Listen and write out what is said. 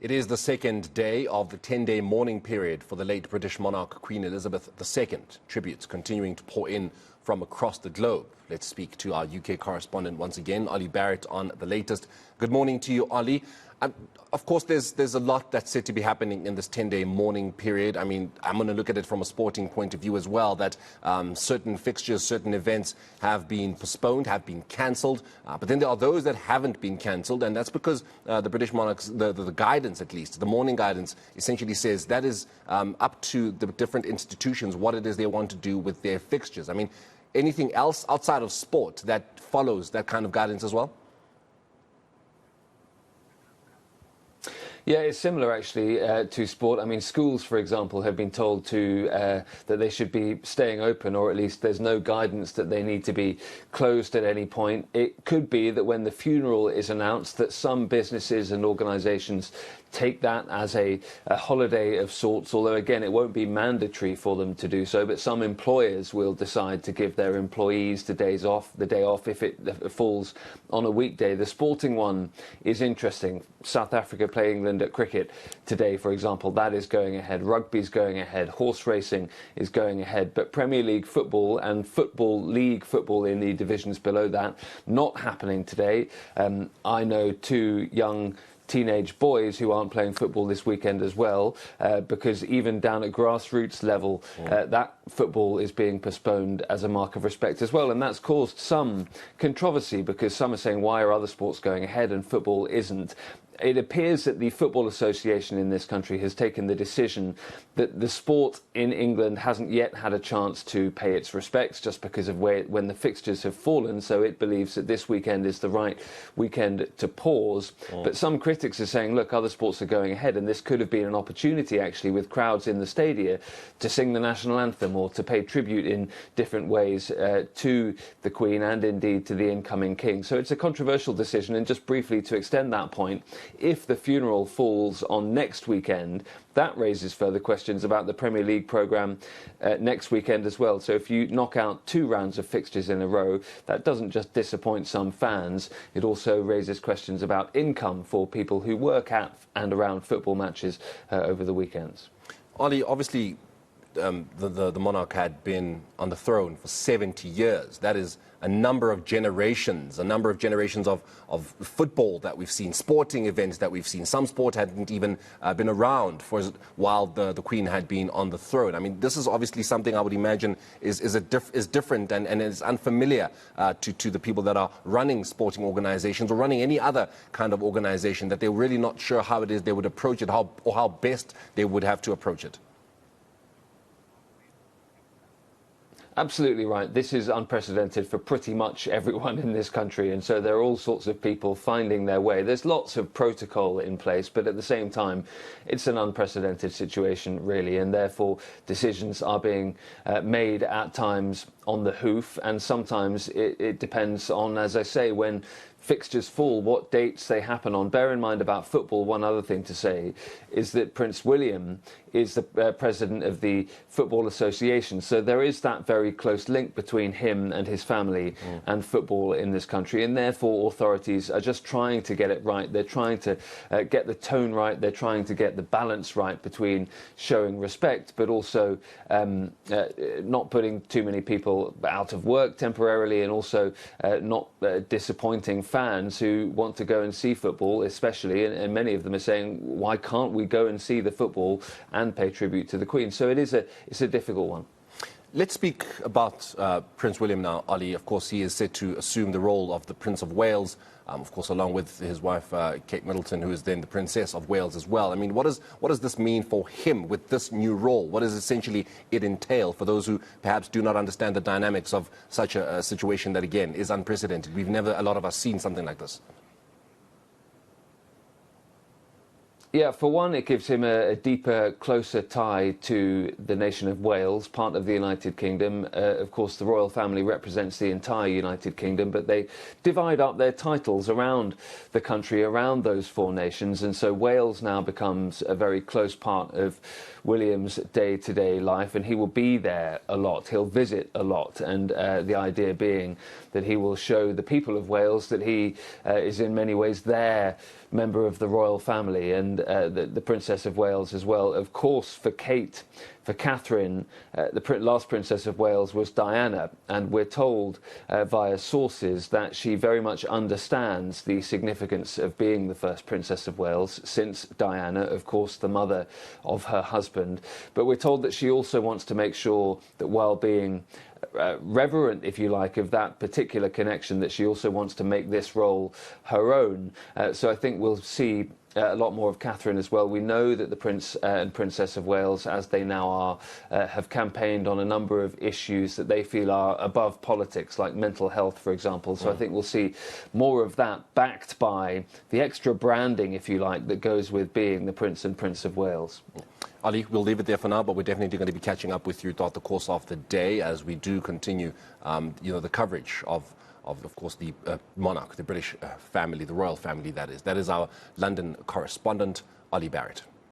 It is the second day of the 10-day mourning period for the late British monarch Queen Elizabeth II. Tributes continuing to pour in from across the globe. Let's speak to our UK correspondent once again, Ollie Barrett, on the latest. Good morning to you, Ollie. Of course, there's a lot that's said to be happening in this 10-day mourning period. I mean, I'm going to look at it from a sporting point of view as well, that certain fixtures, certain events have been postponed, have been cancelled. But then there are those that haven't been cancelled, and that's because the British monarchs, the guidance at least, the mourning guidance, essentially says that is up to the different institutions what it is they want to do with their fixtures. I mean, anything else outside of sport that follows that kind of guidance as well? Yeah, it's similar actually to sport. I mean, schools, for example, have been told to that they should be staying open, or at least there's no guidance that they need to be closed at any point. It could be that when the funeral is announced, that some businesses and organisations take that as a holiday of sorts, although again it won't be mandatory for them to do so, but some employers will decide to give their employees the day off if it falls on a weekday. The sporting one is interesting. South Africa play England at cricket today, for example. That is going ahead. Rugby's going ahead. Horse racing is going ahead. But Premier League football and Football League football in the divisions below that, not happening today. I know two young teenage boys who aren't playing football this weekend as well, because even down at grassroots level, that football is being postponed as a mark of respect as well. And that's caused some controversy, because some are saying, why are other sports going ahead and football isn't? It appears that the Football Association in this country has taken the decision that the sport in England hasn't yet had a chance to pay its respects, just because of when the fixtures have fallen. So it believes that this weekend is the right weekend to pause. But some critics are saying, look, other sports are going ahead, and this could have been an opportunity, actually, with crowds in the stadia, to sing the national anthem or to pay tribute in different ways to the Queen and indeed to the incoming King. So it's a controversial decision. And just briefly to extend that point, if the funeral falls on next weekend, that raises further questions about the Premier League programme next weekend as well. So if you knock out 2 rounds of fixtures in a row, that doesn't just disappoint some fans, it also raises questions about income for people who work at and around football matches over the weekends. Ollie, obviously the monarch had been on the throne for 70 years. That is a number of generations of football that we've seen, sporting events that we've seen. Some sport hadn't even been around while the Queen had been on the throne. I mean, this is obviously something I would imagine is different and is unfamiliar to the people that are running sporting organizations or running any other kind of organization, that they're really not sure how it is they would approach it, or how best they would have to approach it. Absolutely right. This is unprecedented for pretty much everyone in this country, and so there are all sorts of people finding their way. There's lots of protocol in place, but at the same time, it's an unprecedented situation, really, and therefore decisions are being made at times on the hoof, and sometimes it depends on, as I say, when fixtures fall, what dates they happen on. Bear in mind about football, one other thing to say is that Prince William is the president of the Football Association. So there is that very close link between him and his family and football in this country. And therefore, authorities are just trying to get it right. They're trying to get the tone right. They're trying to get the balance right between showing respect, but also not putting too many people out of work temporarily, and also not disappointing fans who want to go and see football, especially, and many of them are saying, why can't we go and see the football and pay tribute to the Queen? So it's a difficult one. Let's speak about Prince William now, Ollie. Of course, he is set to assume the role of the Prince of Wales, of course, along with his wife, Kate Middleton, who is then the Princess of Wales as well. I mean, what does this mean for him with this new role? What does essentially it entail for those who perhaps do not understand the dynamics of such a situation that, again, is unprecedented? We've never, a lot of us, seen something like this. Yeah, for one, it gives him a deeper, closer tie to the nation of Wales, part of the United Kingdom. Of course, the royal family represents the entire United Kingdom, but they divide up their titles around the country, around those 4 nations, and so Wales now becomes a very close part of William's day-to-day life, and he will be there a lot. He'll visit a lot, and the idea being that he will show the people of Wales that he is in many ways their member of the royal family, and the Princess of Wales as well. Of course, for Kate, for Catherine, the last Princess of Wales was Diana, and we're told via sources that she very much understands the significance of being the first Princess of Wales, since Diana, of course, the mother of her husband. But we're told that she also wants to make sure that while being reverent, if you like, of that particular connection, that she also wants to make this role her own. So I think we'll see a lot more of Catherine as well. We know that the Prince and Princess of Wales, as they now are, have campaigned on a number of issues that they feel are above politics, like mental health, for example. So I think we'll see more of that, backed by the extra branding, if you like, that goes with being the Prince and Prince of Wales. Ali, we'll leave it there for now, but we're definitely going to be catching up with you throughout the course of the day as we do continue, the coverage of course, the monarch, the British family, the royal family, that is. That is our London correspondent, Ali Barrett.